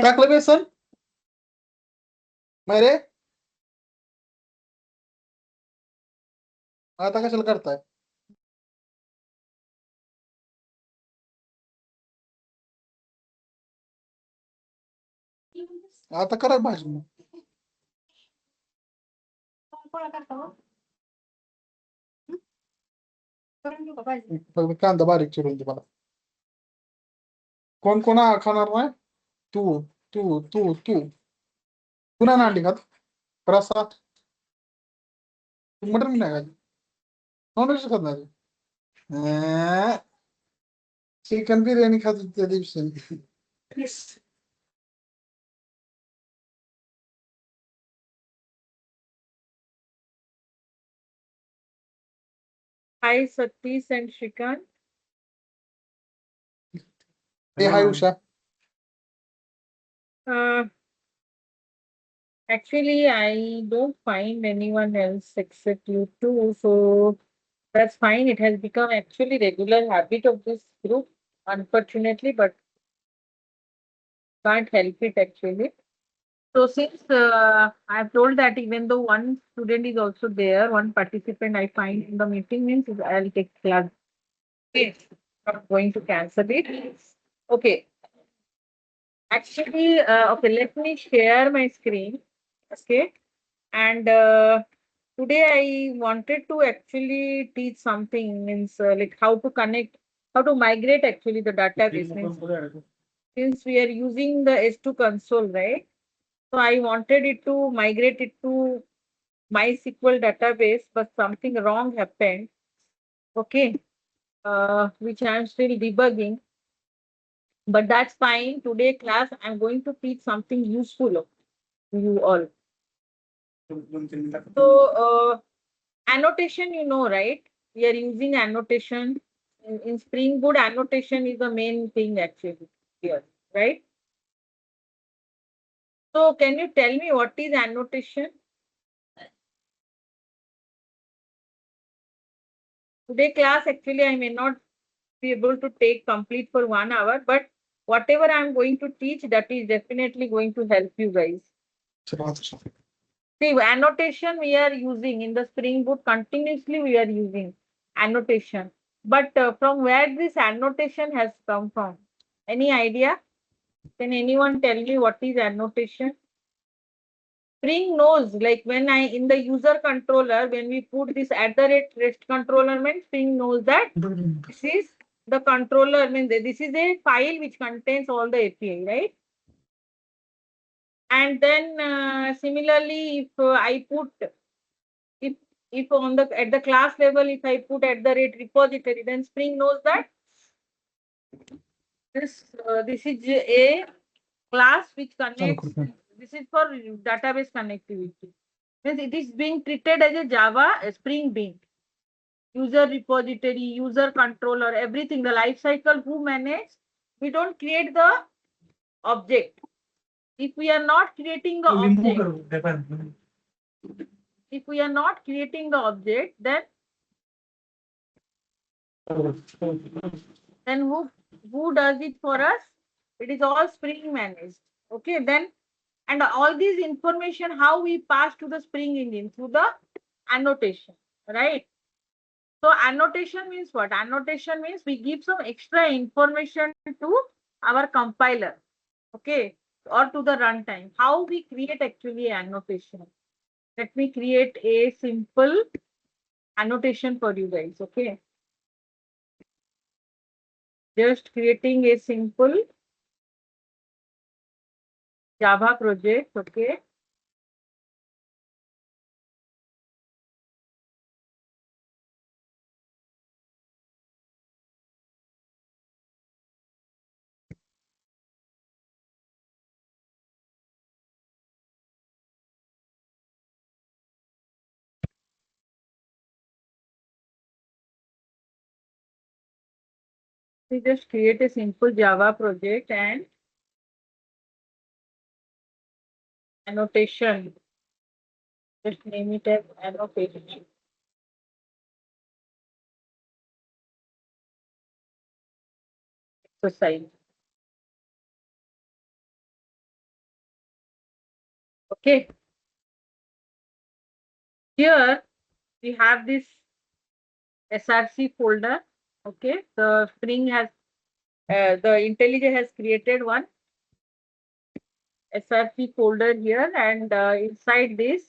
टाकलं बेसन मारे आता कशाला करताय आता करा भाजी कांदा बारीक चिरून दे मला कोण कोण खाणार नाही तू तू तू तू पुन्हा नांडी खात रसा मटन नाही खात नॉनव्हेज खात नाही चिकन बिर्याणी खात होती त्या दिवशी Hi, Satish and Shrikant. Hey, hi, Usha. Actually, I don't find anyone else except you two, so that's fine. It has become actually regular habit of this group, unfortunately, but can't help it actually. So since I've told that even though one student is also there, one participant I find in the meeting means I'll take class. Okay, I'm going to cancel it. Okay. Actually, okay, let me share my screen. Okay. And today I wanted to actually teach something, means like how to connect, how to migrate actually the database. Means, since we are using the S2 console, right? So I wanted it to migrate it to MySQL database, but something wrong happened. Okay. Which I'm still debugging. But that's fine. Today class, I'm going to teach something useful to you all. So annotation, you know, right? We are using annotation. In Spring Boot, annotation is the main thing actually here, right? So can you tell me what is annotation? Today class, actually, I may not be able to take complete for 1 hour, but whatever I'm going to teach, that is definitely going to help you guys. See, annotation we are using in the Spring Boot continuously we are using annotation. But from where this annotation has come from? Any idea? Can anyone tell me what is annotation? Spring knows, like when I in the user controller, when we put this @REST controller, means Spring knows that this is the controller, means this is a file which contains all the API, right? And then similarly, if I put if on the at the class level, if I put @repository, then Spring knows that this is a class which connects. This is for database connectivity. Means it is being treated as a Java Spring Bean. User repository, user controller, everything, the life cycle who manage. We don't create the object. If we are not creating the object, if we are not creating the object, then Then who does it for us? It is all Spring managed. Okay, then and all these information how we pass to the Spring engine through the annotation, right? So annotation means what? Annotation means we give some extra information to our compiler, okay, or to the runtime. How we create actually annotation? Let me create a simple annotation for you guys, okay? Just creating a simple Java project, okay? We just create a simple Java project and annotation. Just name it as annotation. Exercise. Okay. Here we have this SRC folder. Okay. The Spring has the IntelliJ has created one SRC folder here, and inside this,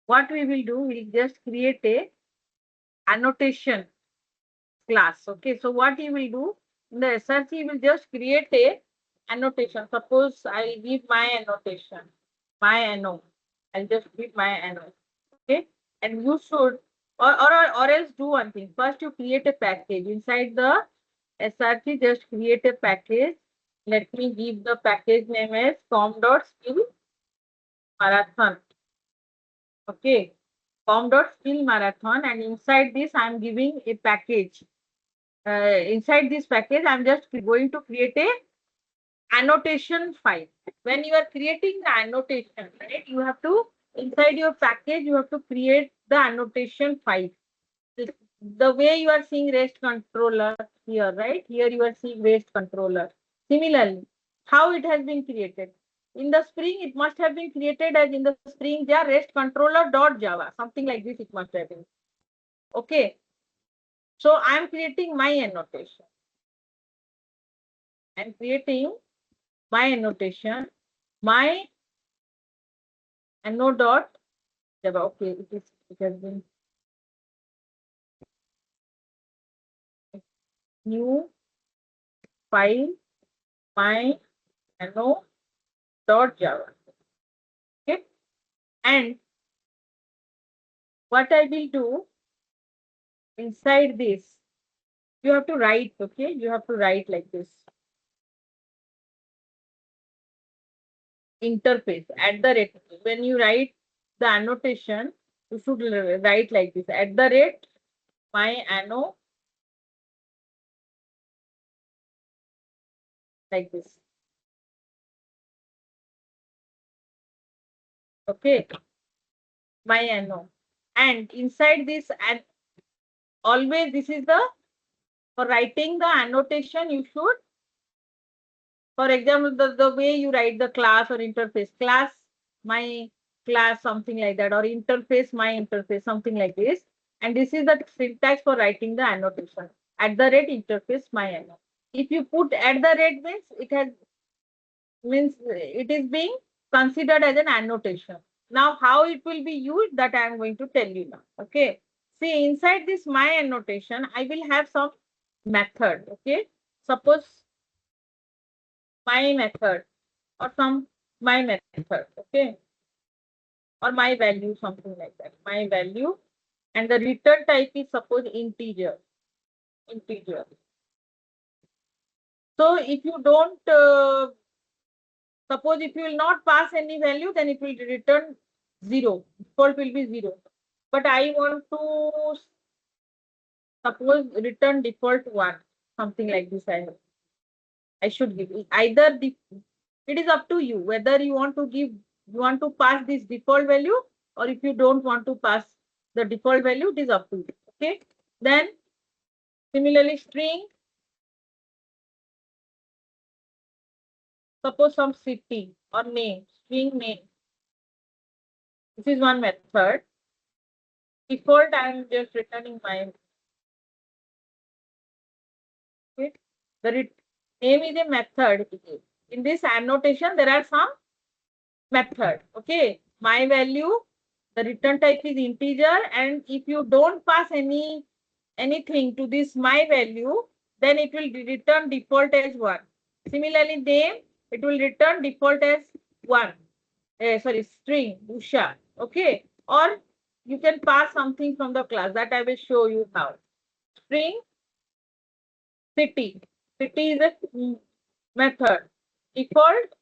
what we will do, we'll just create a annotation class. Okay, so what you will do in the SRC, will just create a annotation. Suppose I give my annotation, my anno. I'll just give my anno. Okay, and you should or else do one thing. First, you create a package inside the SRC. Just create a package. Let me give the package name as com.skill marathon. Okay, com.skill marathon, and inside this, I'm giving a package. Inside this package, I'm just going to create a annotation file. When you are creating the annotation, right, you have to, inside your package, you have to create the annotation file. The way you are seeing REST controller here, right? Here you are seeing REST controller. Similarly, how it has been created. In the Spring, it must have been created as in the Spring jar REST controller dot Java. Something like this it must have been. Okay. So I'm creating my annotation. I'm creating my annotation, my anno dot Java. Okay, it has been new file, my anno dot Java. Okay, and what I will do inside this, you have to write. Okay, you have to write like this. Interface at the rate. When you write the annotation, you should write like this at the rate my anno, like this. Okay, my anno, and inside this, and always this is the, for writing the annotation, you should, for example, the way you write the class or interface, class my class, something like that, or interface my interface, something like this. And this is the syntax for writing the annotation at the rate interface my anno. If you put at the rate, means it has, means it is being considered as an annotation. Now, how it will be used, that I am going to tell you now. Okay. See, inside this my annotation, I will have some method. Okay. Suppose my method or some my method. Okay. Or my value, something like that. My value, and the return type is suppose integer. Integer. So if you don't suppose if you will not pass any value, then it will return 0. Default will be 0. But I want to suppose return default 1. Something like this I should give. Either the, it is up to you whether you want to give, you want to pass this default value, or if you don't want to pass the default value, it is up to you. Okay. Then similarly string suppose some city or name, string name. This is one method. Default, I am just returning my, okay. The name is a method. In this annotation, there are some method. Okay. My value, the return type is integer, and if you don't pass anything to this my value, then it will return default as 1. Similarly, name, it will return default as 1. Sorry, string, Usha. Okay. Or you can pass something from the class that I will show you how. String city. City is a method. Default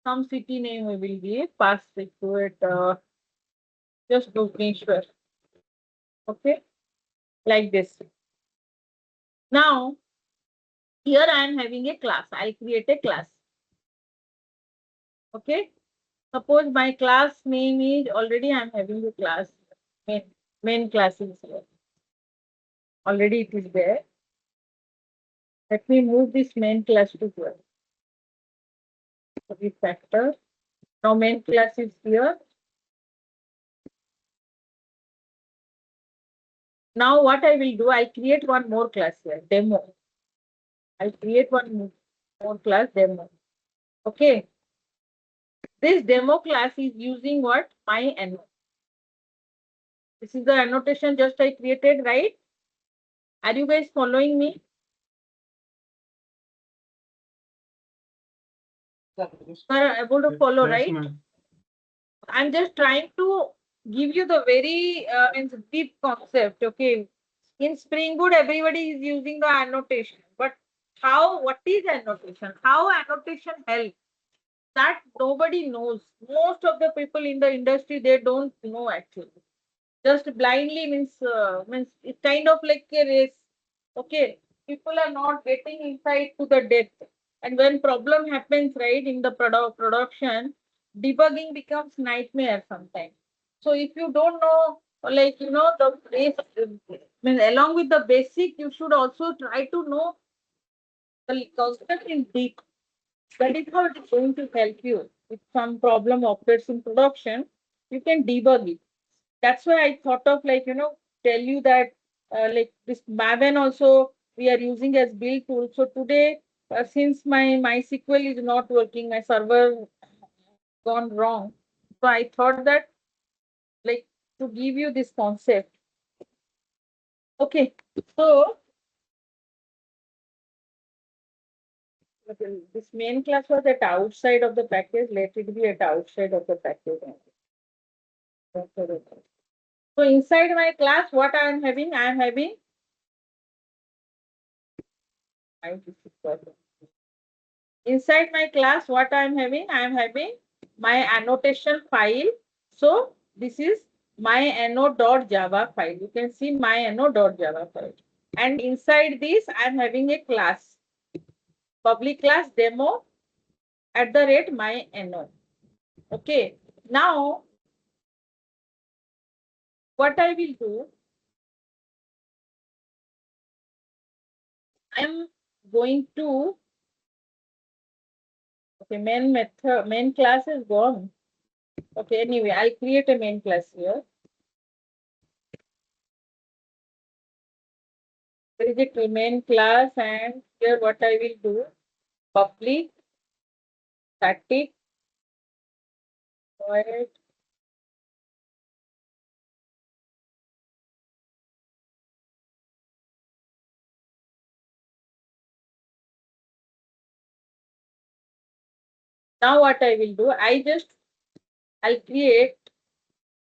some city name we will give, pass it to it, just Bhubaneswar. Okay, like this. Now, here I am having a class. I'll create a class. Okay, suppose my class name is already I'm having a class. Main class is here. Already it is there. Let me move this main class to here. Refactor. Now main class is here. Now what I will do, I create one more class here, demo. I'll create one more class, demo. Okay. This demo class is using what? My anno. This is the annotation just I created, right? Are you guys following me? Are able to follow, right? I'm just trying to give you the very deep concept. Okay. In Spring Boot, everybody is using the annotation. But what is annotation? How annotation helps? That nobody knows. Most of the people in the industry, they don't know actually. Just blindly means it's kind of like a race. Okay, people are not getting insight to the depth, and when problem happens right in the production, debugging becomes nightmare sometimes. So if you don't know, like the base, means along with the basic, you should also try to know the concept in deep. That is how it is going to help you. If some problem occurs in production, you can debug it. That's why I thought of tell you that like this Maven also we are using as build tool. So today, since my MySQL is not working, my server gone wrong. So I thought that like to give you this concept. Okay, so this main class was at outside of the package. Let it be at outside of the package. So inside my class, what I am having? I am having inside my class, what I am having? I am having my annotation file. So this is my anno.java file. You can see my anno.java file. And inside this, I am having a class, public class demo @ my anno. Okay. Now, what I will do, I am going to, okay, main class is gone. Okay, anyway, I'll create a main class here. There is a main class, and here what I will do, public static void now what I will do, I'll create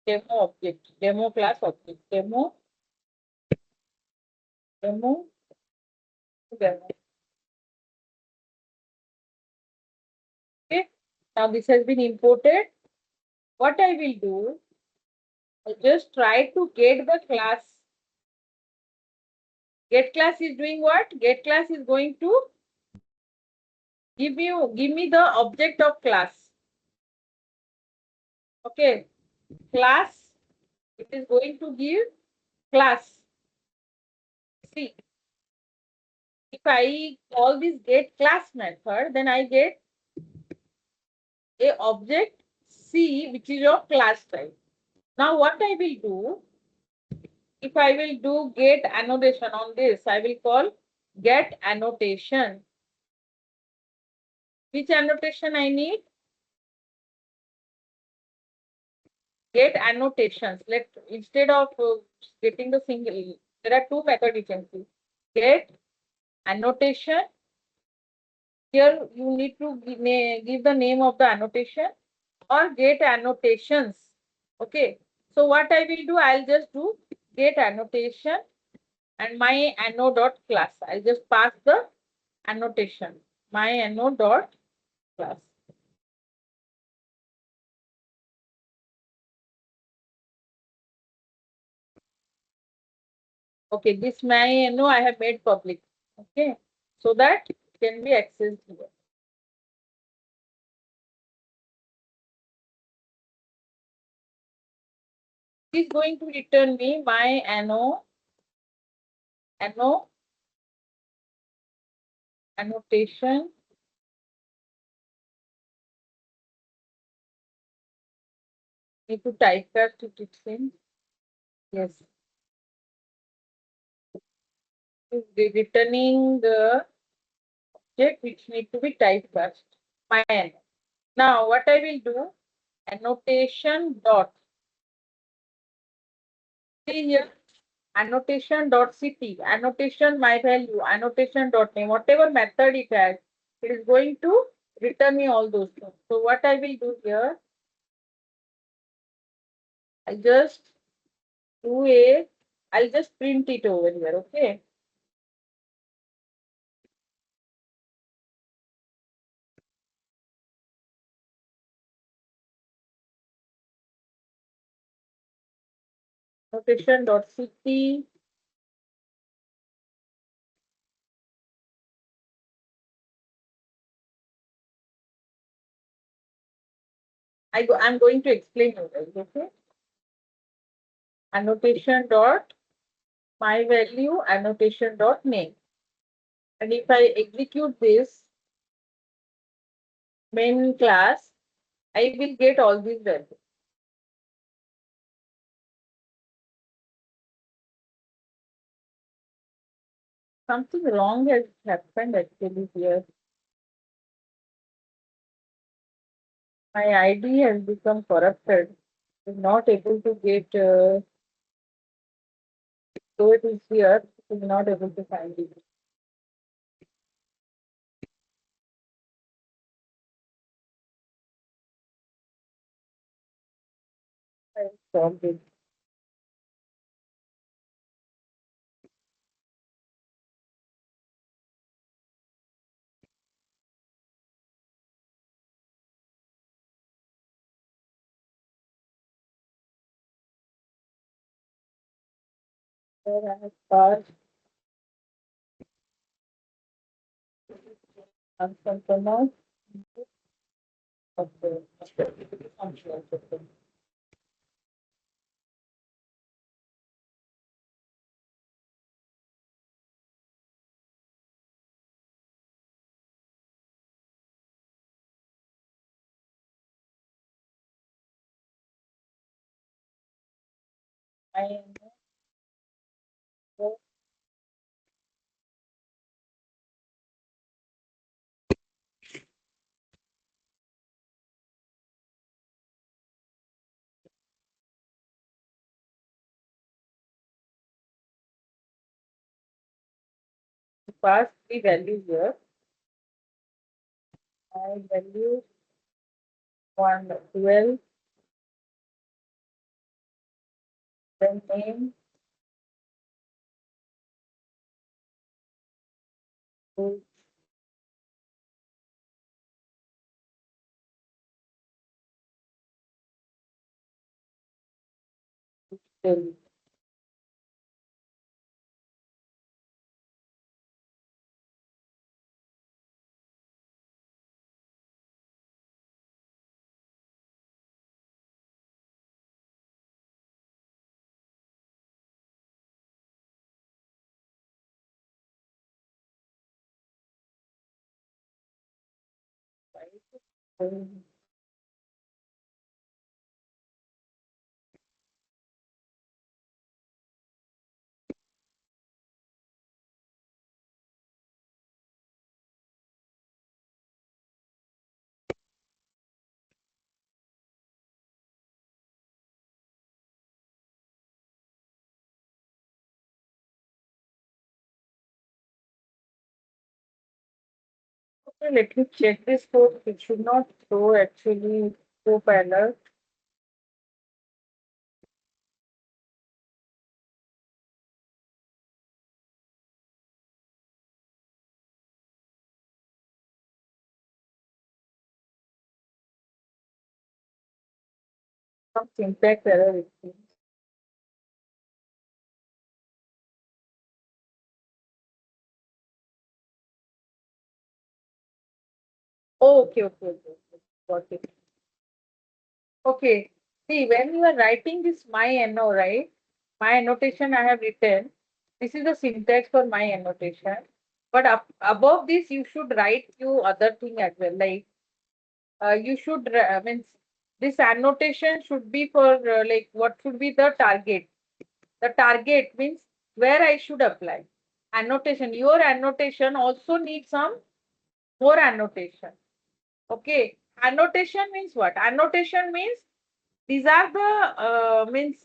demo object, demo class object, demo. Okay, now this has been imported. What I will do, I'll just try to get the class. Get class is doing what? Get class is going to give me the object of class. Okay, class, it is going to give class. See, If I call this get class method, then I get a object C which is of class type. Now what I will do, if I will do get annotation on this, I will call get annotation. Which annotation I need? Get annotations. Let instead of getting the single, there are two methods you can see. Get annotation. Here you need to give the name of the annotation or get annotations. Okay. So what I will do, I'll just do get annotation and my anno dot class. I'll just pass the annotation. My anno dot class. Okay, this my anno I have made public. Okay, so that it can be accessed here. It is going to return me my anno annotation. Need to typecast it in. Yes. It is returning the object which need to be typecast. My anno. Now what I will do, annotation dot. See here, annotation dot city, annotation my value, annotation dot name, whatever method it has, it is going to return me all those things. So what I will do here, I'll just do a, I'll just print it over here, okay? Annotation dot city. I'm going to explain you guys, okay? Annotation dot my value, annotation dot name. And if I execute this main class, I will get all these values. Something wrong has happened actually here. My ID has become corrupted. I'm not able to get, though it is here, I'm not able to find it. I solved it. There I have passed uncompromised. Okay. I am pass the value here. My value 112, then name 2, then Okay, let me check this code. It should not show actually scope alert. Some syntax error it seems. Oh, okay. Got it. Okay. See, when you are writing this my NO, right? My annotation I have written. This is the syntax for my annotation. But up, above this, you should write few other thing as well. Like you should means this annotation should be for like what should be the target. The target means where I should apply. Annotation. Your annotation also needs some more annotation. Okay. Annotation means what? Annotation means these are the means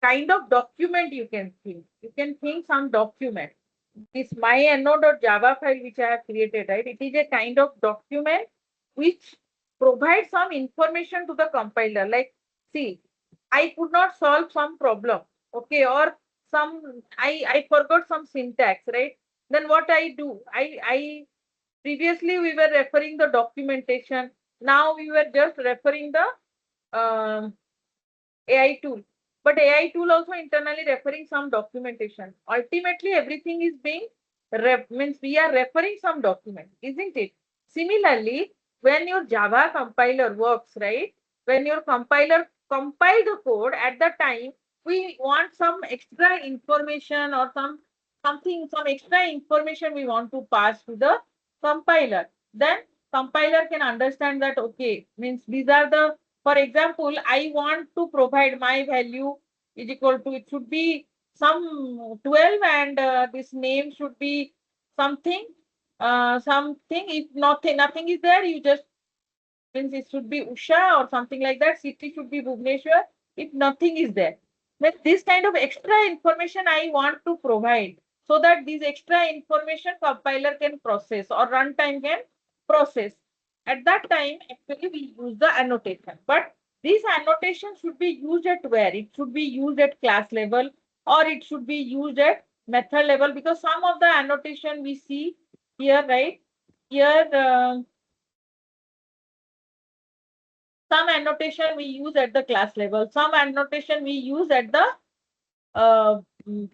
kind of document you can think. You can think some document. This my.java file which I have created, right? It is a kind of document which provides some information to the compiler. Like, see, I could not solve some problem, okay, or some I forgot some syntax, right? Then what I do? I previously we were referring the documentation. Now we were just referring the AI tool. But AI tool also internally referring some documentation. Ultimately, everything is being means we are referring some document, isn't it? Similarly, when your Java compiler works, right? When your compiler compile the code at the time, we want some extra information or some extra information we want to pass to the compiler. Then compiler can understand that okay, means these are the, for example, I want to provide my value is equal to, it should be some 12 and this name should be something, something. If nothing is there, you just means it should be Usha or something like that. City should be Bhubaneswar. If nothing is there, then this kind of extra information I want to provide so that this extra information compiler can process or runtime can process. At that time, actually, we use the annotation. But this annotation should be used at where? It should be used at class level or it should be used at method level, because some of the annotation we see here, right? Here, some annotation we use at the class level, some annotation we use at the uh, mm,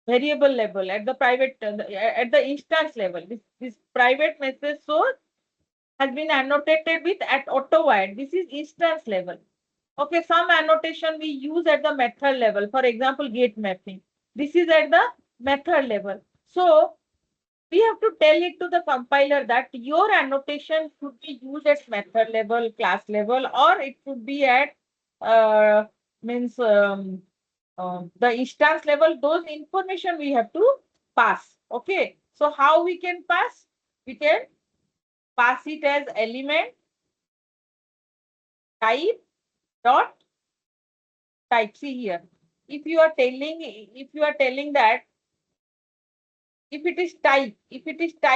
variable level, at the private, at the instance level. This private message source has been annotated with at auto-wired. This is instance level. Okay, some annotation we use at the method level. For example, gate mapping. This is at the method level. So we have to tell it to the compiler that your annotation should be used at method level, class level, or it should be at uh, means the instance level. Those information we have to pass. Okay. So how we can pass? We can pass it as element type dot type. See here. If you are telling that if it is type